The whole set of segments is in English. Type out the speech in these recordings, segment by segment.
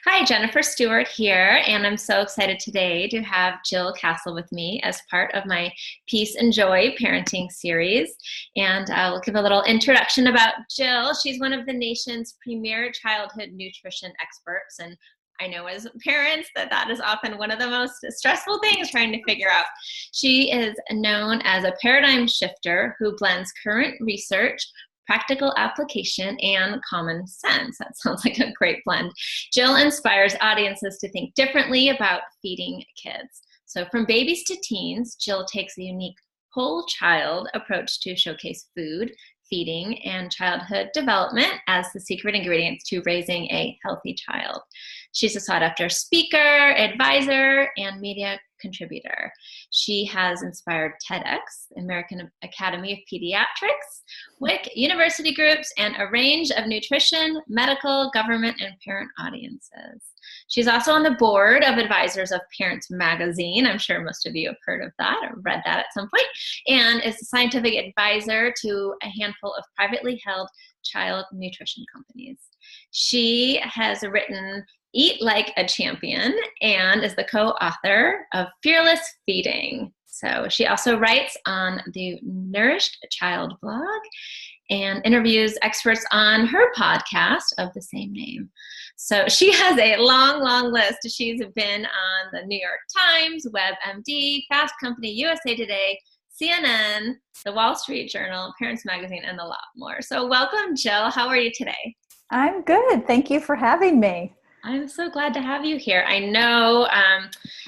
Hi, Jennifer Stuart here, and I'm so excited today to have Jill Castle with me as part of my Peace and Joy parenting series. And I'll give a little introduction about Jill. She's one of the nation's premier childhood nutrition experts, and I know as parents that is often one of the most stressful things trying to figure out. She is known as a paradigm shifter who blends current research, practical application, and common sense. That sounds like a great blend. Jill inspires audiences to think differently about feeding kids. So from babies to teens, Jill takes a unique whole child approach to showcase food, feeding, and childhood development as the secret ingredients to raising a healthy child. She's a sought-after speaker, advisor, and media contributor. She has inspired TEDx, American Academy of Pediatrics, WIC, university groups, and a range of nutrition, medical, government, and parent audiences. She's also on the board of advisors of Parents Magazine. I'm sure most of you have heard of that or read that at some point, and is a scientific advisor to a handful of privately held child nutrition companies. She has written Eat Like a Champion and is the co-author of Fearless Feeding. So she also writes on the Nourished Child blog and interviews experts on her podcast of the same name. So she has a long, long list. She's been on the New York Times, WebMD, Fast Company, USA Today, CNN, the Wall Street Journal, Parents Magazine, and a lot more. So welcome, Jill. How are you today? I'm good. Thank you for having me. I'm so glad to have you here. I know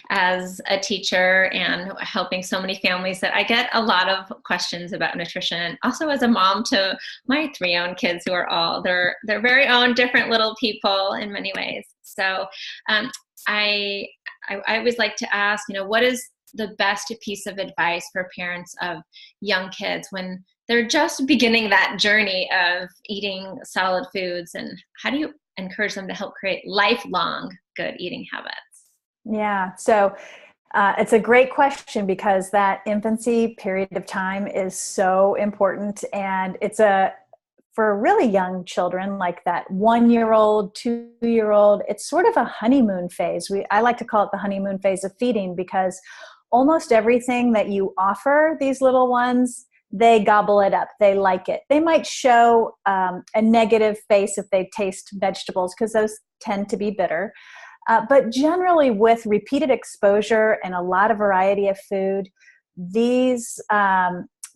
as a teacher and helping so many families that I get a lot of questions about nutrition. Also as a mom to my 3 own kids who are all their very own different little people in many ways. So I always like to ask, what is the best piece of advice for parents of young kids when they're just beginning that journey of eating solid foods, and how do you encourage them to help create lifelong good eating habits? Yeah, so it's a great question because that infancy period of time is so important, and it's for really young children like that 1-year-old, 2-year-old, it's sort of a honeymoon phase. I like to call it the honeymoon phase of feeding because almost everything that you offer these little ones, they gobble it up. They like it. They might show a negative face if they taste vegetables because those tend to be bitter. But generally with repeated exposure and a lot of variety of food, these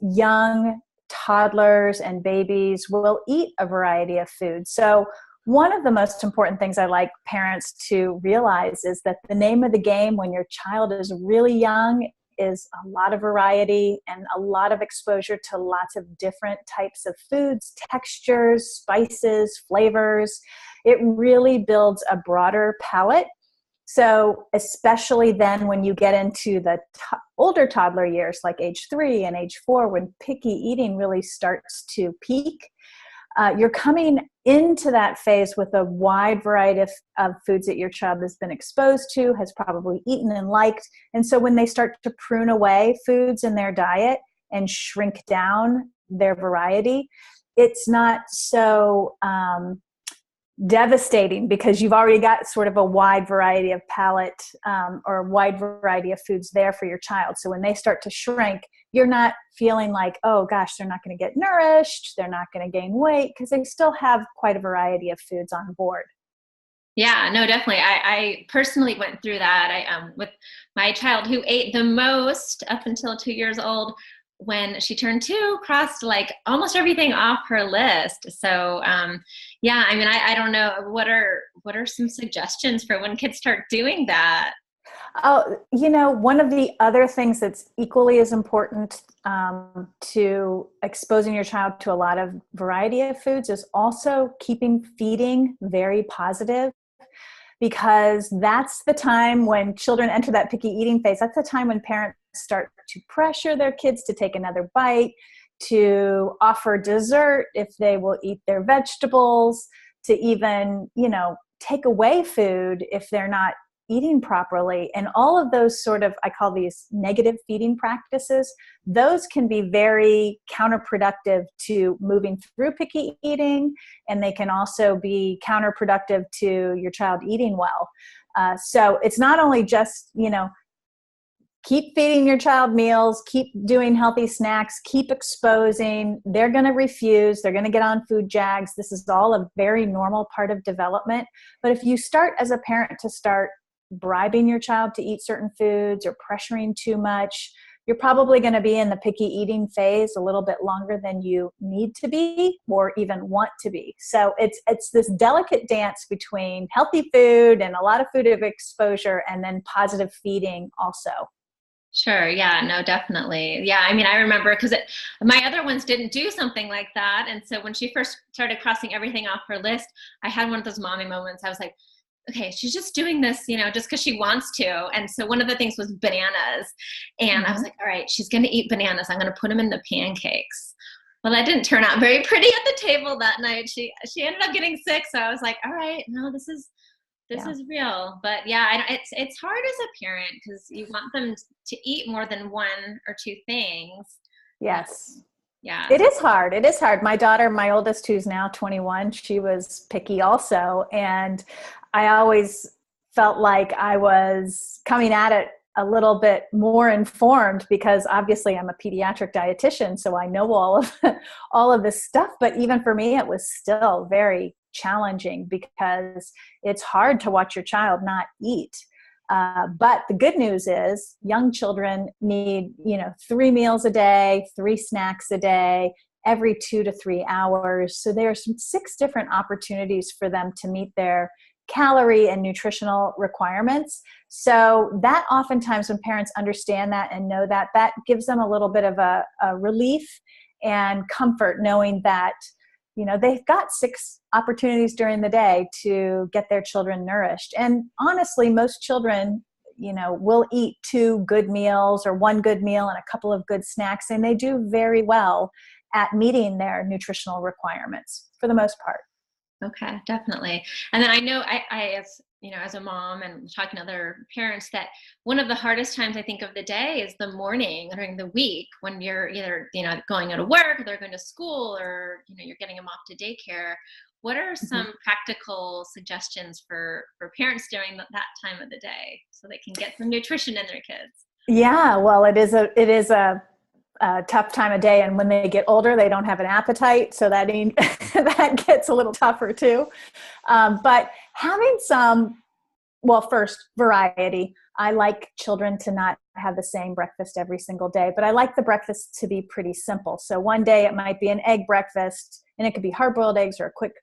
young toddlers and babies will eat a variety of food. So one of the most important things I like parents to realize is that the name of the game when your child is really young is a lot of variety and a lot of exposure to lots of different types of foods, textures, spices, flavors. It really builds a broader palate. So especially then when you get into the older toddler years, like age 3 and age 4, when picky eating really starts to peak, you're coming into that phase with a wide variety of foods that your child has been exposed to, has probably eaten and liked. And so when they start to prune away foods in their diet and shrink down their variety, it's not so devastating because you've already got sort of a wide variety of palate or a wide variety of foods there for your child. So when they start to shrink, you're not feeling like, oh gosh, they're not going to get nourished, they're not going to gain weight, because they still have quite a variety of foods on board. Yeah, no, definitely. I personally went through that. I with my child who ate the most up until 2 years old. When she turned 2, crossed like almost everything off her list. So yeah, I mean, I don't know, what are some suggestions for when kids start doing that? Oh, one of the other things that's equally as important to exposing your child to a lot of variety of foods is also keeping feeding very positive, because that's the time when children enter that picky eating phase. That's the time when parents start to pressure their kids to take another bite, to offer dessert if they will eat their vegetables, to even, take away food if they're not eating properly. And all of those sort of, I call these negative feeding practices, those can be very counterproductive to moving through picky eating, and they can also be counterproductive to your child eating well. So it's not only just, keep feeding your child meals, keep doing healthy snacks, keep exposing. They're going to refuse. They're going to get on food jags. This is all a very normal part of development. But if you start as a parent to start bribing your child to eat certain foods or pressuring too much, you're probably going to be in the picky eating phase a little bit longer than you need to be or even want to be. So it's this delicate dance between healthy food and a lot of food of exposure and then positive feeding also. Sure. Yeah, no, definitely. Yeah. I mean, I remember because my other ones didn't do something like that. And so when she first started crossing everything off her list, I had one of those mommy moments. I was like, okay, she's just doing this, just because she wants to. And so one of the things was bananas. And I was like, all right, she's going to eat bananas. I'm going to put them in the pancakes. Well, that didn't turn out very pretty at the table that night. She ended up getting sick. So I was like, all right, no, this is real. But yeah, it's hard as a parent because you want them to eat more than one or two things. Yes. Yeah. It is hard. It is hard. My daughter, my oldest, who's now 21, she was picky also. And I always felt like I was coming at it a little bit more informed because obviously I'm a pediatric dietitian, so I know all of this stuff. But even for me, it was still very challenging because it's hard to watch your child not eat. But the good news is young children need, 3 meals a day, 3 snacks a day, every 2 to 3 hours. So there are 6 different opportunities for them to meet their calorie and nutritional requirements. So that oftentimes when parents understand that and know that, that gives them a little bit of a relief and comfort knowing that they've got 6 opportunities during the day to get their children nourished. And honestly, most children, will eat 2 good meals or 1 good meal and a couple of good snacks, and they do very well at meeting their nutritional requirements for the most part. Okay, definitely. And then I know I as a mom and talking to other parents, that one of the hardest times I think of the day is the morning during the week when you're either, going to work or they're going to school or, you're getting them off to daycare. What are some practical suggestions for parents during that time of the day so they can get some nutrition in their kids? Yeah, well, it is a tough time of day, and when they get older they don't have an appetite, so that that gets a little tougher too. But having first, variety. I like children to not have the same breakfast every single day, but I like the breakfast to be pretty simple. So one day it might be an egg breakfast, and it could be hard-boiled eggs or a quick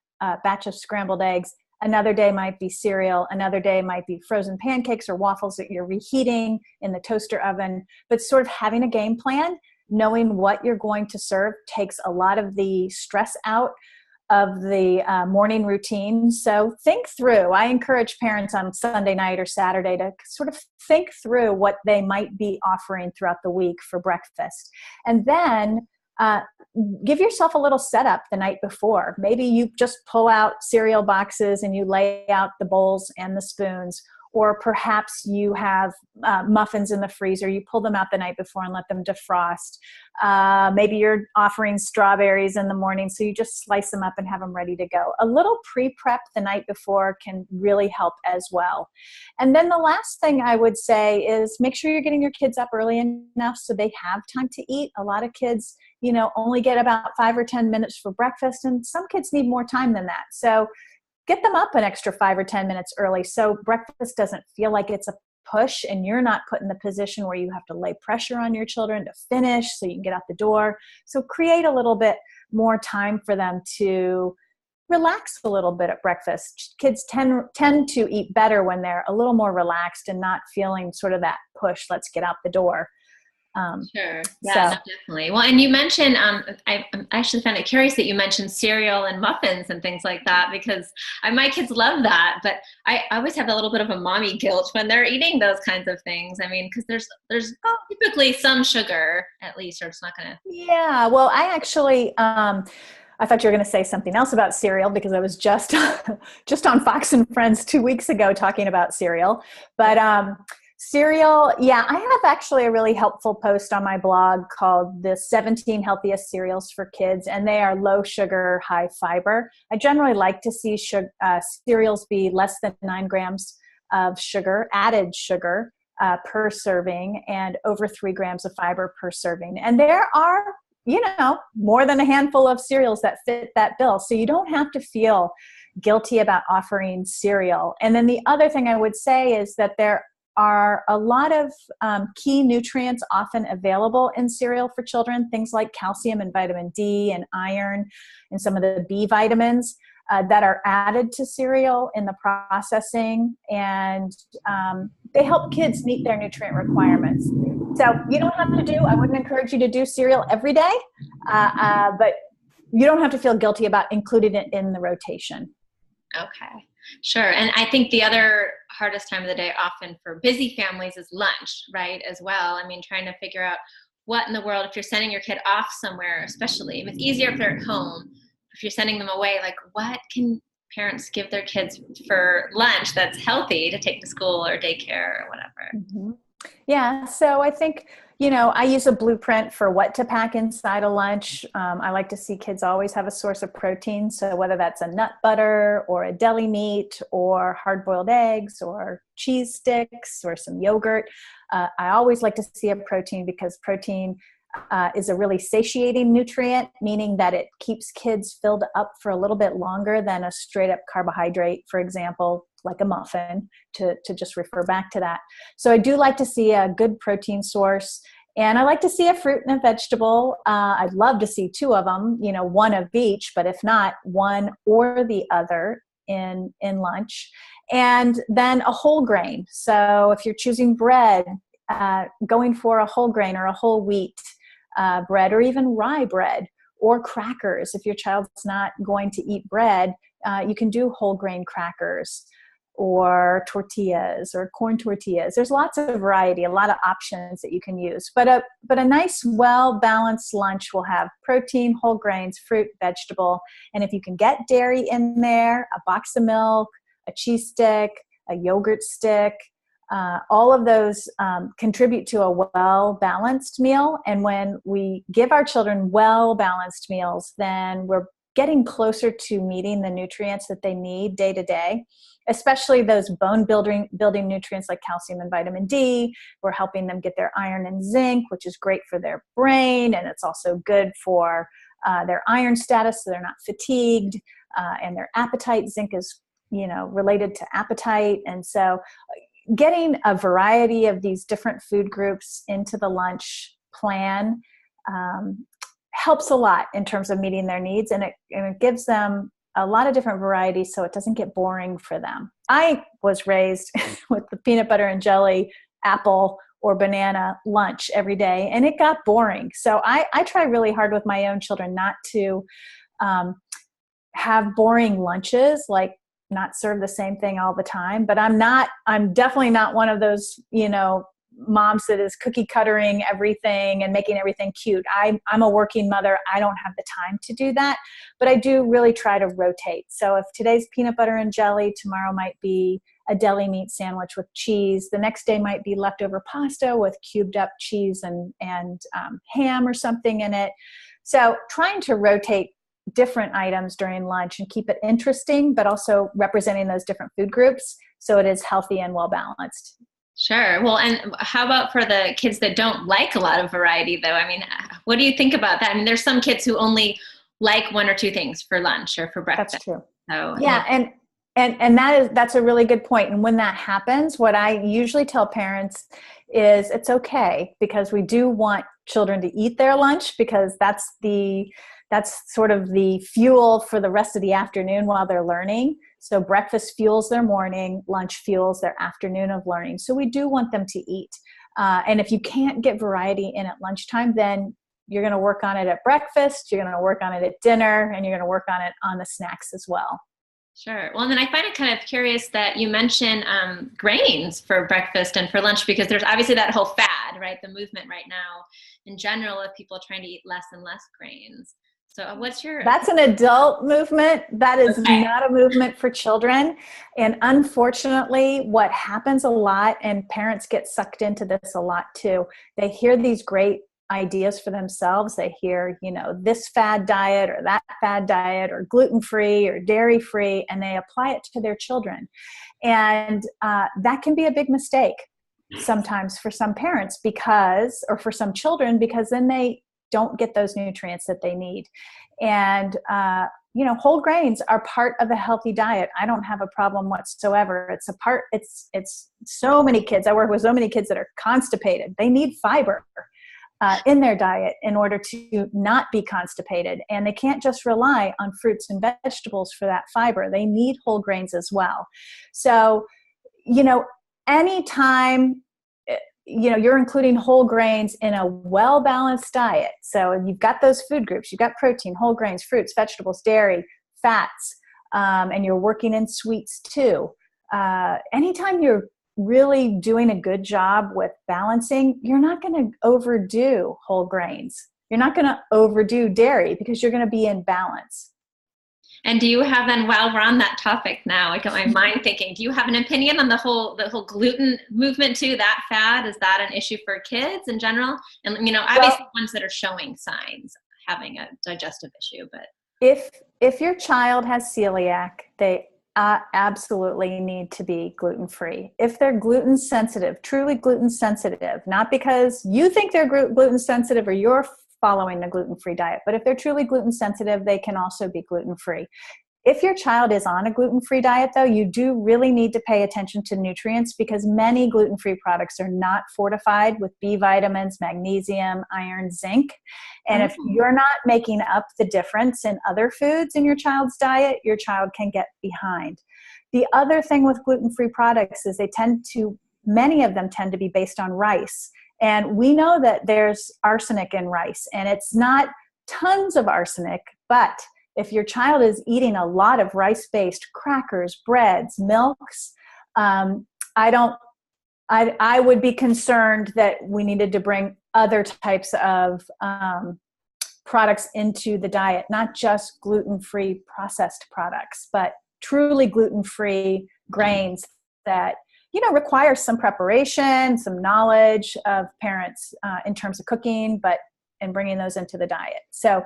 batch of scrambled eggs. Another day might be cereal. Another day might be frozen pancakes or waffles that you're reheating in the toaster oven. But sort of having a game plan, knowing what you're going to serve, takes a lot of the stress out of the morning routine. So think through. I encourage parents on Sunday night or Saturday to sort of think through what they might be offering throughout the week for breakfast. And then give yourself a little setup the night before. Maybe you just pull out cereal boxes and you lay out the bowls and the spoons. Or perhaps you have muffins in the freezer. You pull them out the night before and let them defrost. Maybe you're offering strawberries in the morning, so you just slice them up and have them ready to go. A little pre-prep the night before can really help as well. And then the last thing I would say is make sure you're getting your kids up early enough so they have time to eat. A lot of kids, only get about 5 or 10 minutes for breakfast, and some kids need more time than that. So get them up an extra 5 or 10 minutes early so breakfast doesn't feel like it's a push and you're not put in the position where you have to lay pressure on your children to finish so you can get out the door. So create a little bit more time for them to relax a little bit at breakfast. Kids tend to eat better when they're a little more relaxed and not feeling sort of that push, let's get out the door. Sure. Yeah, no, definitely. Well, and you mentioned, I actually found it curious that you mentioned cereal and muffins and things like that, because my kids love that, but I always have a little bit of a mommy guilt when they're eating those kinds of things. I mean, because there's typically some sugar at least, or it's not going to. Yeah. Well, I actually, I thought you were going to say something else about cereal because I was just just on Fox and Friends 2 weeks ago talking about cereal. But cereal, yeah, I have actually a really helpful post on my blog called The 17 Healthiest Cereals for Kids, and they are low sugar, high fiber. I generally like to see cereals be less than 9 grams of sugar, added sugar, per serving, and over 3 grams of fiber per serving. And there are, more than a handful of cereals that fit that bill. So you don't have to feel guilty about offering cereal. And then the other thing I would say is that there are a lot of key nutrients often available in cereal for children, things like calcium and vitamin D and iron and some of the B vitamins that are added to cereal in the processing, and they help kids meet their nutrient requirements. So you don't have to I wouldn't encourage you to do cereal every day, but you don't have to feel guilty about including it in the rotation. Okay, sure. And I think the other hardest time of the day often for busy families is lunch, right, as well. I mean, trying to figure out what in the world, if you're sending your kid off somewhere, especially if it's easier if they're at home, if you're sending them away, like what can parents give their kids for lunch that's healthy to take to school or daycare or whatever? Mm-hmm. Yeah, so I think, I use a blueprint for what to pack inside a lunch. I like to see kids always have a source of protein. So whether that's a nut butter or a deli meat or hard-boiled eggs or cheese sticks or some yogurt, I always like to see a protein because protein is a really satiating nutrient, meaning that it keeps kids filled up for a little bit longer than a straight up carbohydrate, for example, like a muffin, to just refer back to that. So I do like to see a good protein source, and I like to see a fruit and a vegetable. I'd love to see 2 of them, one of each, but if not, one or the other in lunch. And then a whole grain. So if you're choosing bread, going for a whole grain or a whole wheat bread, or even rye bread, or crackers. If your child's not going to eat bread, you can do whole grain crackers or tortillas or corn tortillas. There's lots of variety, a lot of options that you can use. But a nice, well-balanced lunch will have protein, whole grains, fruit, vegetable. And if you can get dairy in there, a box of milk, a cheese stick, a yogurt stick, all of those contribute to a well-balanced meal. And when we give our children well-balanced meals, then we're getting closer to meeting the nutrients that they need day to day, especially those bone building nutrients like calcium and vitamin D. We're helping them get their iron and zinc, which is great for their brain. And it's also good for their iron status, so they're not fatigued, and their appetite. Zinc is, related to appetite. And so getting a variety of these different food groups into the lunch plan helps a lot in terms of meeting their needs, and it gives them a lot of different varieties so it doesn't get boring for them. I was raised with the peanut butter and jelly, apple, or banana lunch every day, and it got boring. So I try really hard with my own children not to have boring lunches, like not serve the same thing all the time. But I'm definitely not one of those, moms that is cookie cuttering everything and making everything cute. I'm a working mother. I don't have the time to do that, but I do really try to rotate. So if today's peanut butter and jelly, tomorrow might be a deli meat sandwich with cheese. The next day might be leftover pasta with cubed up cheese and ham or something in it. So trying to rotate different items during lunch and keep it interesting, but also representing those different food groups so it is healthy and well balanced. Sure. Well, and how about for the kids that don't like a lot of variety, though? I mean, what do you think about that? I mean, there's some kids who only like 1 or 2 things for lunch or for breakfast. That's true. So, yeah, and that's a really good point. And when that happens, what I usually tell parents is it's okay, because we do want children to eat their lunch, because that's sort of the fuel for the rest of the afternoon while they're learning. So breakfast fuels their morning, lunch fuels their afternoon of learning. So we do want them to eat. And if you can't get variety in at lunchtime, then you're going to work on it at breakfast, you're going to work on it at dinner, and you're going to work on it on the snacks as well. Sure. Well, and then I find it kind of curious that you mention grains for breakfast and for lunch, because there's obviously that whole fad, right? The movement right now in general of people trying to eat less and less grains. So what's your... That's an adult movement. That is Okay. not a movement for children. And unfortunately, what happens a lot, and parents get sucked into this a lot too, they hear these great ideas for themselves. They hear, this fad diet or that fad diet or gluten-free or dairy-free, and they apply it to their children. And that can be a big mistake sometimes for some parents or for some children, because then they don't get those nutrients that they need. And, whole grains are part of a healthy diet. I don't have a problem whatsoever. It's so many kids. I work with so many kids that are constipated. They need fiber in their diet in order to not be constipated. And they can't just rely on fruits and vegetables for that fiber. They need whole grains as well. So, anytime you're including whole grains in a well-balanced diet. So you've got those food groups, you've got protein, whole grains, fruits, vegetables, dairy, fats, and you're working in sweets too. Anytime you're really doing a good job with balancing, you're not going to overdo whole grains. You're not going to overdo dairy because you're going to be in balance. And do you have then, while we're on that topic now, I got my mind thinking, do you have an opinion on the whole gluten movement too, that fad? Is that an issue for kids in general? And, obviously ones that are showing signs of having a digestive issue, but. If your child has celiac, they absolutely need to be gluten-free. If they're gluten sensitive, truly gluten sensitive, not because you think they're gluten sensitive or you're following the gluten-free diet, but if they're truly gluten sensitive, they can also be gluten-free. If your child is on a gluten-free diet, though, you do really need to pay attention to nutrients, because many gluten-free products are not fortified with B vitamins, magnesium, iron, zinc. And if you're not making up the difference in other foods in your child's diet, your child can get behind. The other thing with gluten-free products is many of them tend to be based on rice. And we know that there's arsenic in rice, and it's not tons of arsenic, but if your child is eating a lot of rice-based crackers, breads, milks, I would be concerned that we needed to bring other types of products into the diet, not just gluten-free processed products, but truly gluten-free grains that require some preparation, some knowledge of parents in terms of cooking, and bringing those into the diet. So,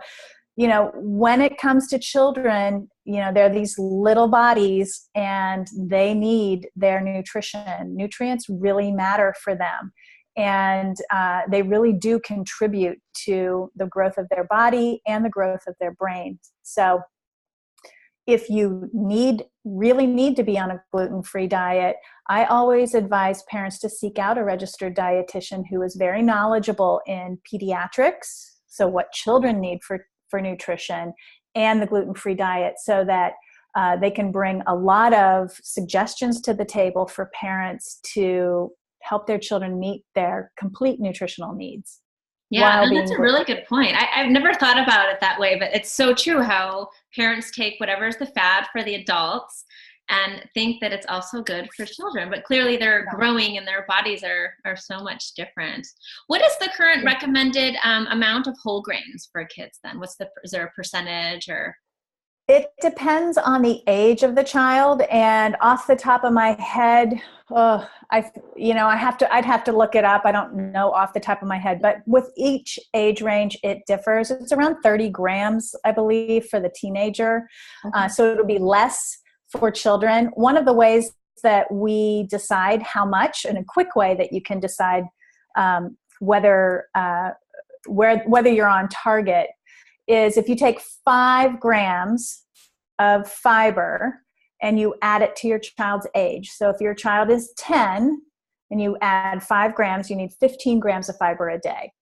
when it comes to children, they're these little bodies and they need their nutrition. Nutrients really matter for them. And they really do contribute to the growth of their body and the growth of their brain. So if you really need to be on a gluten-free diet, I always advise parents to seek out a registered dietitian who is very knowledgeable in pediatrics, so what children need for nutrition, and the gluten-free diet, so that they can bring a lot of suggestions to the table for parents to help their children meet their complete nutritional needs. Yeah, and that's a really good point. I've never thought about it that way, but it's so true how parents take whatever's the fad for the adults and think that it's also good for children. But clearly they're growing and their bodies are so much different. What is the current recommended amount of whole grains for kids then? Is there a percentage or? It depends on the age of the child, and off the top of my head, I'd have to look it up. I don't know off the top of my head, but with each age range, it differs. It's around 30 grams, I believe, for the teenager. Okay. So it'll be less for children. One of the ways that we decide how much, and a quick way that you can decide whether you're on target, is if you take 5 grams of fiber and you add it to your child's age. So if your child is 10 and you add 5 grams, you need 15 grams of fiber a day.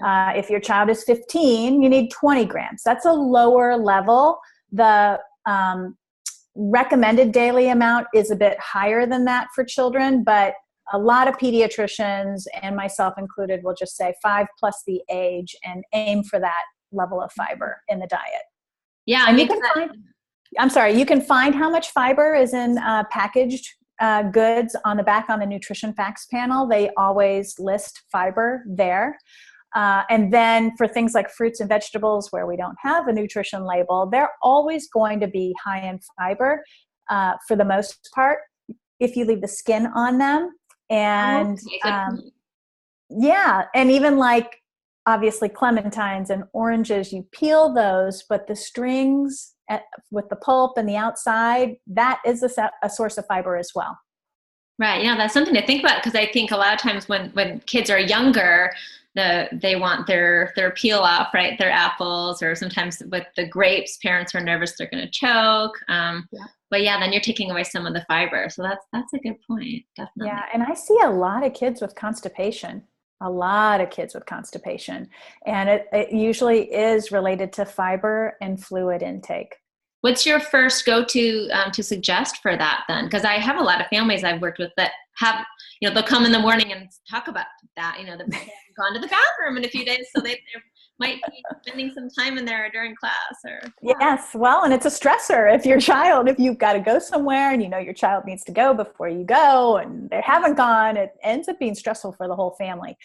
If your child is 15, you need 20 grams. That's a lower level. The recommended daily amount is a bit higher than that for children, but a lot of pediatricians, and myself included, will just say 5 plus the age and aim for that level of fiber in the diet. Yeah, and you can find how much fiber is in packaged goods on the back on the nutrition facts panel. They always list fiber there. And then for things like fruits and vegetables where we don't have a nutrition label, they're always going to be high in fiber for the most part if you leave the skin on them. And yeah, and even like obviously clementines and oranges, you peel those, but the strings with the pulp and the outside, that is a source of fiber as well. Right. Yeah, that's something to think about, because I think a lot of times when kids are younger, they want their peel off, right? Their apples, or sometimes with the grapes, parents are nervous they're going to choke. But yeah, then you're taking away some of the fiber. So that's a good point. Definitely. Yeah, and I see a lot of kids with constipation. A lot of kids with constipation, and it usually is related to fiber and fluid intake. What's your first go-to to suggest for that then? Because I have a lot of families I've worked with that have, they'll come in the morning and talk about that. They haven't gone to the bathroom in a few days, so they might be spending some time in there during class. Yes, well, and it's a stressor if you've got to go somewhere and your child needs to go before you go and they haven't gone, it ends up being stressful for the whole family.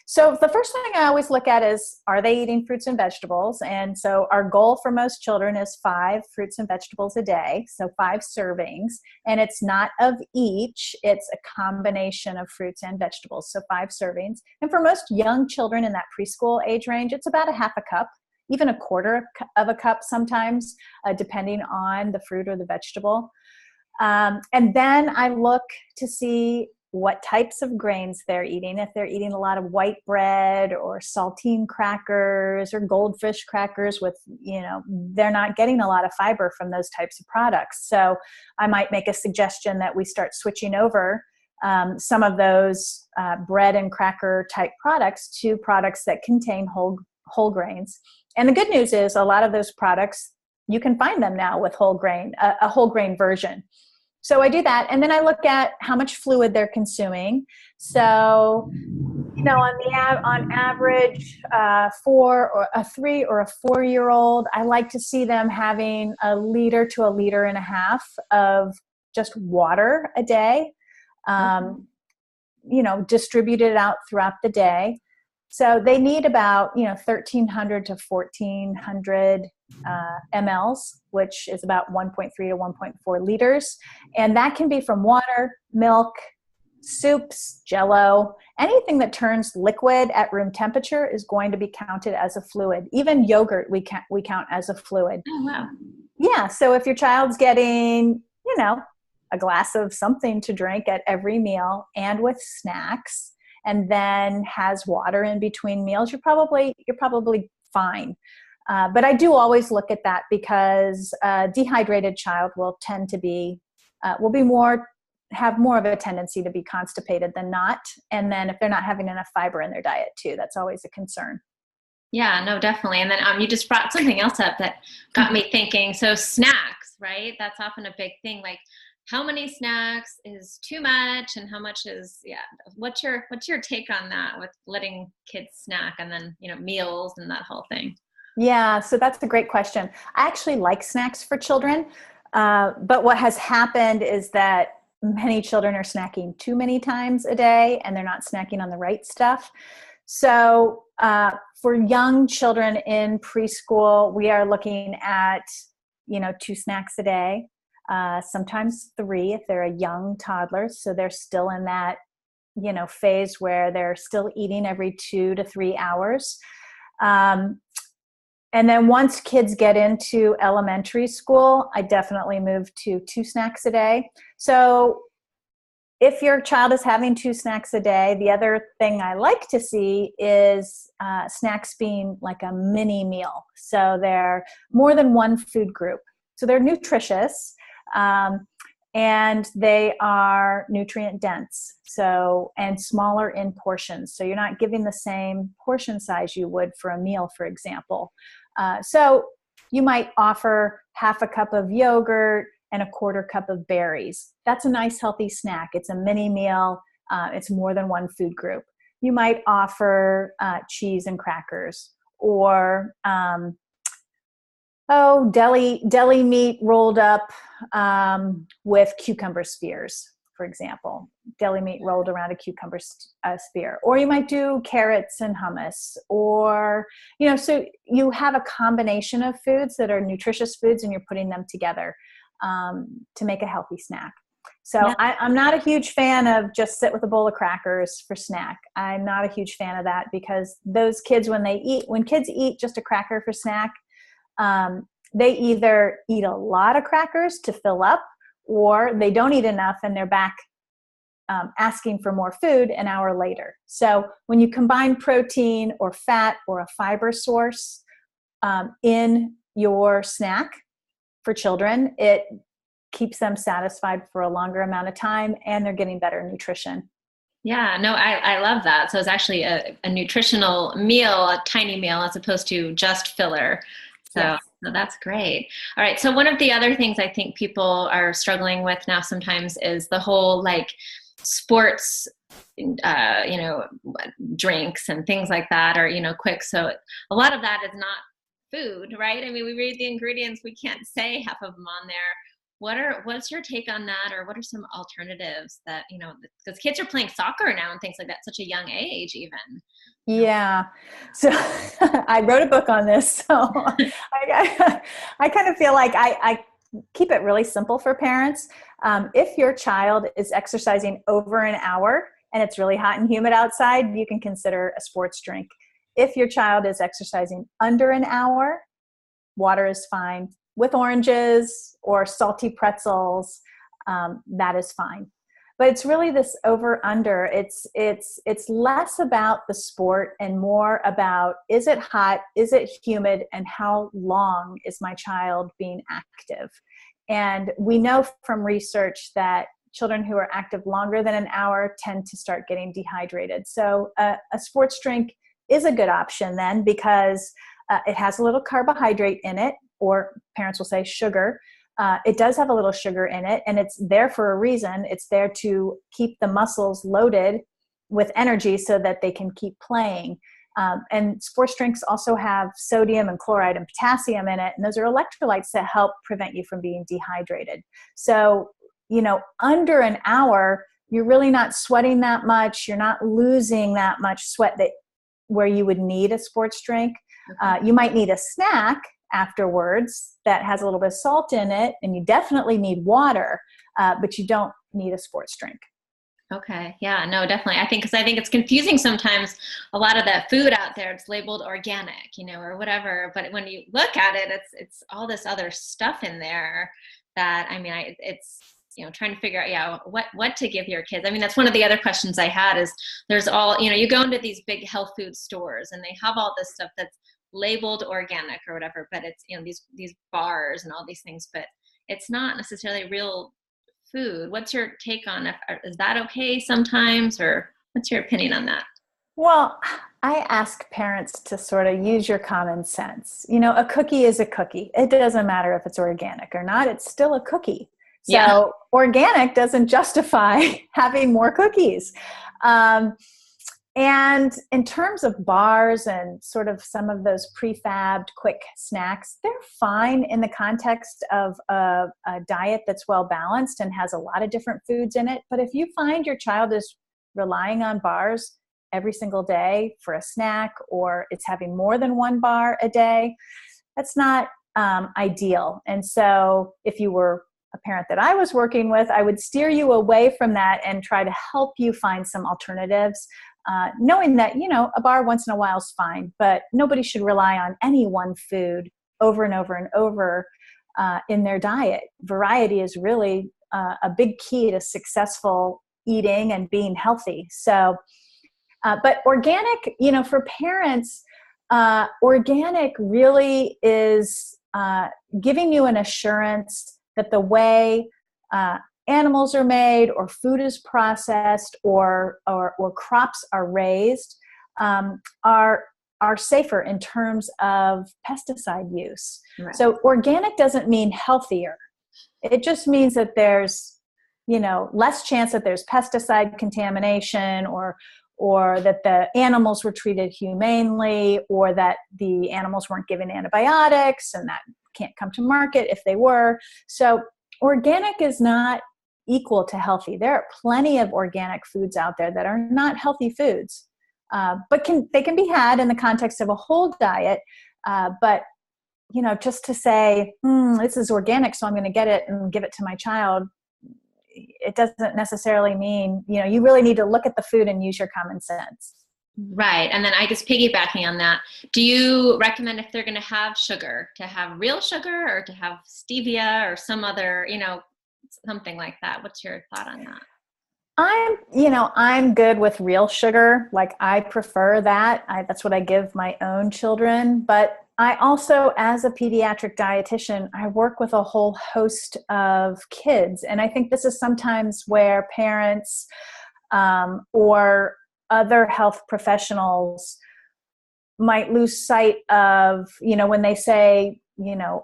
So the first thing I always look at is, are they eating fruits and vegetables? And so our goal for most children is 5 fruits and vegetables a day, so 5 servings, and it's not of each, it's a combination of fruits and vegetables, so 5 servings. And for most young children in that preschool age range, it's about a half a cup, even a quarter of a cup sometimes, depending on the fruit or the vegetable. And then I look to see what types of grains they're eating. If they're eating a lot of white bread or saltine crackers or goldfish crackers with, they're not getting a lot of fiber from those types of products. So I might make a suggestion that we start switching over some of those bread and cracker type products to products that contain whole grains. And the good news is a lot of those products, you can find them now with whole grain, a whole grain version. So I do that, and then I look at how much fluid they're consuming. So, on average, 3 or a 4-year-old, I like to see them having 1 liter to 1.5 liters of just water a day, distributed out throughout the day. So they need about 1,300 to 1,400 mLs, which is about 1.3 to 1.4 liters. And that can be from water, milk, soups, Jell-O, anything that turns liquid at room temperature is going to be counted as a fluid. Even yogurt we count as a fluid. Oh, wow. Yeah, so if your child's getting, a glass of something to drink at every meal and with snacks, and then has water in between meals, you're probably fine. But I do always look at that, because a dehydrated child will tend to be, have more of a tendency to be constipated than not. And then if they're not having enough fiber in their diet too, that's always a concern. Yeah, no, definitely. And then you just brought something else up that got me thinking. So snacks, right? That's often a big thing. Like, how many snacks is too much, and how much is, what's your take on that with letting kids snack, and then, meals and that whole thing? Yeah, so that's a great question. I actually like snacks for children, but what has happened is that many children are snacking too many times a day, and they're not snacking on the right stuff. So for young children in preschool, we are looking at, 2 snacks a day. Sometimes 3 if they're a young toddler. So they're still in that, phase where they're still eating every 2 to 3 hours. And then once kids get into elementary school, I definitely move to 2 snacks a day. So if your child is having 2 snacks a day, the other thing I like to see is snacks being like a mini meal. So they're more than one food group. So they're nutritious. And they are nutrient dense, and smaller in portions. So you're not giving the same portion size you would for a meal, for example. So you might offer half a cup of yogurt and a quarter cup of berries. That's a nice healthy snack. It's a mini meal. It's more than one food group. You might offer cheese and crackers, or deli meat rolled up with cucumber spears. for example, deli meat rolled around a cucumber spear, or you might do carrots and hummus, or, so you have a combination of foods that are nutritious foods and you're putting them together to make a healthy snack. So Yeah. I'm not a huge fan of just sit with a bowl of crackers for snack. I'm not a huge fan of that, because those kids, when kids eat just a cracker for snack, they either eat a lot of crackers to fill up, or they don't eat enough and they're back asking for more food an hour later. So when you combine protein or fat or a fiber source in your snack for children, it keeps them satisfied for a longer amount of time, and they're getting better nutrition. Yeah, no, I love that. So it's actually a nutritional meal, a tiny meal, as opposed to just filler. So, Yes. no, that's great. All right. So one of the other things I think people are struggling with now sometimes is the whole like sports, drinks and things like that, or, quick. So a lot of that is not food, right? I mean, we read the ingredients, we can't say half of them on there. What's your take on that, or what are some alternatives that, because kids are playing soccer now and things like that, such a young age even. Yeah. So I wrote a book on this. So I kind of feel like I keep it really simple for parents. If your child is exercising over an hour and it's really hot and humid outside, you can consider a sports drink. If your child is exercising under an hour, water is fine. With oranges or salty pretzels, that is fine. But it's really this over under. It's less about the sport and more about, is it hot, is it humid, and how long is my child being active? And we know from research that children who are active longer than an hour tend to start getting dehydrated. So a sports drink is a good option then, because it has a little carbohydrate in it, or parents will say sugar. It does have a little sugar in it, and it's there for a reason. It's there to keep the muscles loaded with energy so that they can keep playing. And sports drinks also have sodium and chloride and potassium in it, and those are electrolytes that help prevent you from being dehydrated. So, under an hour, you're really not sweating that much. You're not losing that much sweat where you would need a sports drink. You might need a snack afterwards that has a little bit of salt in it, and you definitely need water, but you don't need a sports drink. Okay. Yeah, no, definitely. I think it's confusing sometimes. A lot of that food out there, it's labeled organic, or whatever. But when you look at it, it's all this other stuff in there that, it's, trying to figure out, what to give your kids. I mean, that's one of the other questions I had is there's all, you go into these big health food stores and they have all this stuff that's labeled organic or whatever, but it's, these bars and all these things, but it's not necessarily real food. What's your take on is that okay sometimes, or what's your opinion on that? Well, I ask parents to sort of use your common sense. A cookie is a cookie. It doesn't matter if it's organic or not. It's still a cookie. So Organic doesn't justify having more cookies. And in terms of bars and sort of some of those prefabbed quick snacks, they're fine in the context of a diet that's well balanced and has a lot of different foods in it. But if you find your child is relying on bars every single day for a snack, or it's having more than one bar a day, that's not ideal. And so if you were a parent that I was working with, I would steer you away from that and try to help you find some alternatives, knowing that, a bar once in a while is fine, but nobody should rely on any one food over and over and over in their diet. Variety is really a big key to successful eating and being healthy. So, but organic, for parents, organic really is giving you an assurance that the way animals are made, or food is processed, or crops are raised, are safer in terms of pesticide use. Right. So organic doesn't mean healthier. It just means that there's, less chance that there's pesticide contamination, or that the animals were treated humanely, or that the animals weren't given antibiotics and that can't come to market if they were. So organic is not equal to healthy. There are plenty of organic foods out there that are not healthy foods, but they can be had in the context of a whole diet. But just to say, this is organic, so I'm going to get it and give it to my child, it doesn't necessarily mean, you really need to look at the food and use your common sense. Right. And then I guess piggybacking on that, do you recommend if they're going to have sugar, to have real sugar or to have stevia or some other, something like that? What's your thought on that? I'm good with real sugar. Like, I prefer that. That's what I give my own children. But I also, as a pediatric dietitian, I work with a whole host of kids. And I think this is sometimes where parents or other health professionals might lose sight of, when they say,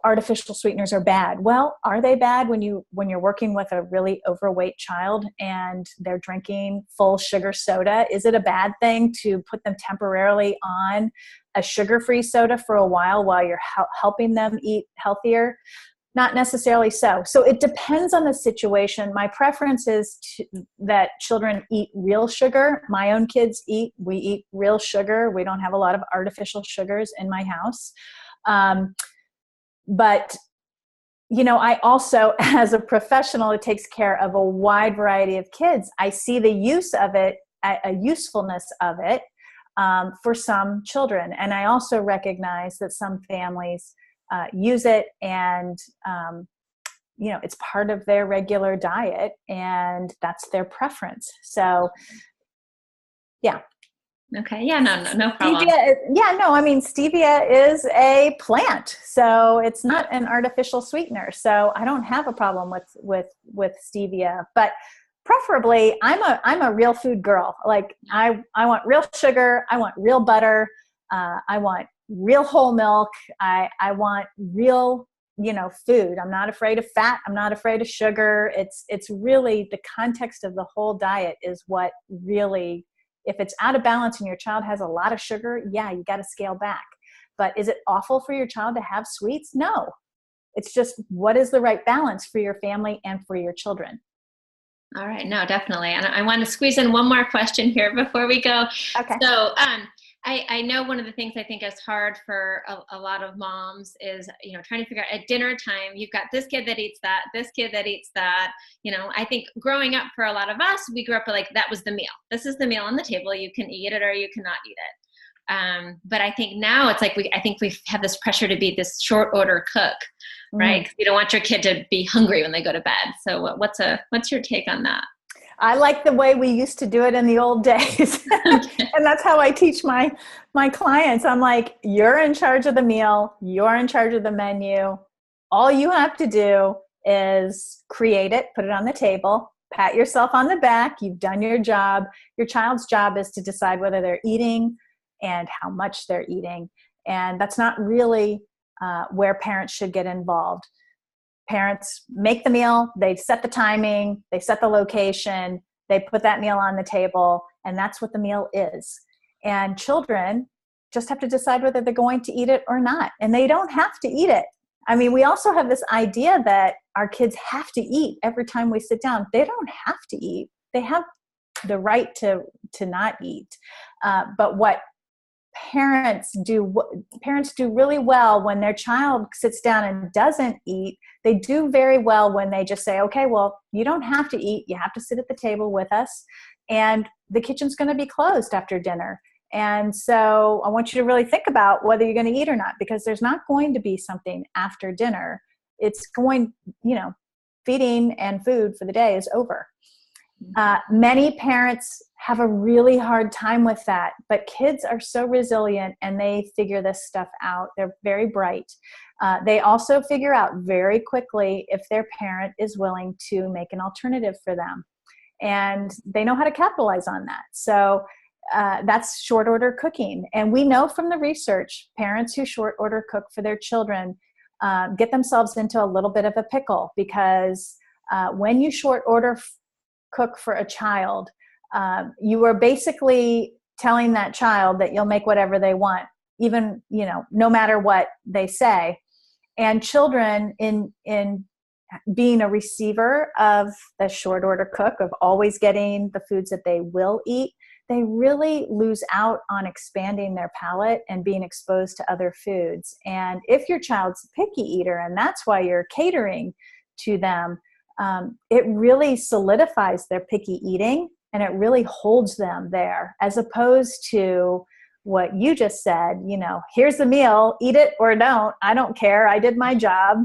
artificial sweeteners are bad. Well, are they bad when you're working with a really overweight child and they're drinking full sugar soda? Is it a bad thing to put them temporarily on a sugar-free soda for a while you're helping them eat healthier? Not necessarily so. So it depends on the situation. My preference is that children eat real sugar. My own kids we eat real sugar. We don't have a lot of artificial sugars in my house. But, I also, as a professional who takes care of a wide variety of kids, I see the use of it, a usefulness of it for some children. And I also recognize that some families use it and, it's part of their regular diet and that's their preference. So, yeah. Okay. Yeah, no problem. Stevia is a plant, so it's not an artificial sweetener. So I don't have a problem with stevia, but preferably I'm a real food girl. Like, I want real sugar. I want real butter. I want real whole milk. I want real, food. I'm not afraid of fat. I'm not afraid of sugar. It's really the context of the whole diet is what really, if it's out of balance and your child has a lot of sugar, yeah, you got to scale back. But is it awful for your child to have sweets? No. It's just, what is the right balance for your family and for your children? All right. No, definitely. And I want to squeeze in one more question here before we go. Okay. So, I know one of the things I think is hard for a lot of moms is, trying to figure out at dinner time, you've got this kid that eats that, this kid that eats that. I think growing up for a lot of us, we grew up with like, that was the meal. This is the meal on the table. You can eat it or you cannot eat it. But I think now it's like, I think we have this pressure to be this short order cook, right? 'Cause you don't want your kid to be hungry when they go to bed. So what's your take on that? I like the way we used to do it in the old days. And that's how I teach my clients. I'm like, you're in charge of the meal. You're in charge of the menu. All you have to do is create it, put it on the table, pat yourself on the back. You've done your job. Your child's job is to decide whether they're eating and how much they're eating. And that's not really where parents should get involved. Parents make the meal, they set the timing, they set the location, they put that meal on the table, and that's what the meal is. And children just have to decide whether they're going to eat it or not. And they don't have to eat it. I mean, we also have this idea that our kids have to eat every time we sit down. They don't have to eat. They have the right to not eat. But what parents do really well when their child sits down and doesn't eat. They do very well when they just say, okay, well, you don't have to eat. You have to sit at the table with us, and the kitchen's going to be closed after dinner. And so I want you to really think about whether you're going to eat or not, because there's not going to be something after dinner. It's going, feeding and food for the day is over. Many parents have a really hard time with that, but kids are so resilient and they figure this stuff out. They're very bright. They also figure out very quickly if their parent is willing to make an alternative for them. And they know how to capitalize on that. So that's short order cooking. And we know from the research, parents who short order cook for their children get themselves into a little bit of a pickle, because when you short order cook for a child, you are basically telling that child that you'll make whatever they want, even, no matter what they say. And children in being a receiver of the short order cook, of always getting the foods that they will eat, they really lose out on expanding their palate and being exposed to other foods. And if your child's a picky eater and that's why you're catering to them, it really solidifies their picky eating and it really holds them there, as opposed to what you just said, here's the meal, eat it or don't, I don't care, I did my job.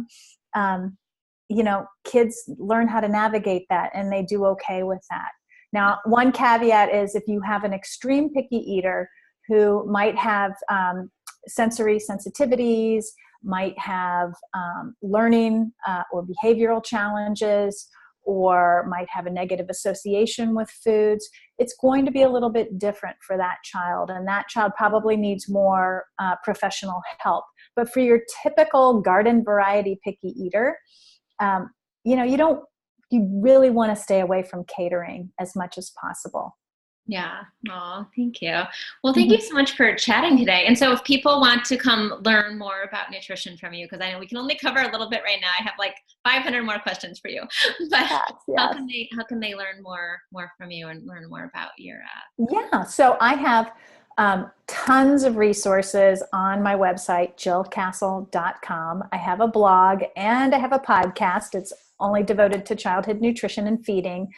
Kids learn how to navigate that and they do okay with that. Now, one caveat is if you have an extreme picky eater who might have sensory sensitivities, might have learning or behavioral challenges, or might have a negative association with foods, it's going to be a little bit different for that child. And that child probably needs more professional help. But for your typical garden variety picky eater, you really want to stay away from catering as much as possible. Yeah. Oh, thank you. Well, thank you so much for chatting today. And so if people want to come learn more about nutrition from you, because I know we can only cover a little bit right now. I have like 500 more questions for you, but yes. How can they learn more from you and learn more about your, Yeah. So I have tons of resources on my website, jillcastle.com. I have a blog and I have a podcast. It's only devoted to childhood nutrition and feeding.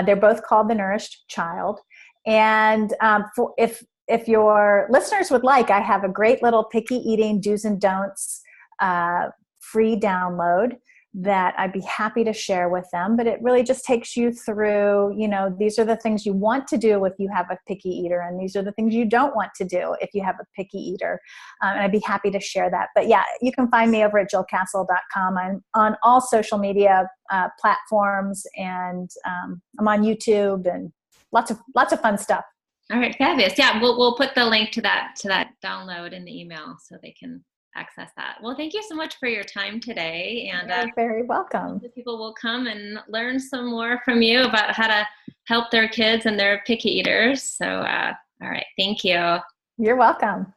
They're both called The Nourished Child. And if your listeners would like, I have a great little picky eating do's and don'ts free download that I'd be happy to share with them. But it really just takes you through, these are the things you want to do if you have a picky eater, and these are the things you don't want to do if you have a picky eater. And I'd be happy to share that. But yeah, you can find me over at jillcastle.com. I'm on all social media platforms, and I'm on YouTube and lots of fun stuff. All right, fabulous. Yeah, we'll put the link to that download in the email so they can access that. Well, thank you so much for your time today. And you're very welcome. People will come and learn some more from you about how to help their kids and their picky eaters. So, all right, thank you. You're welcome.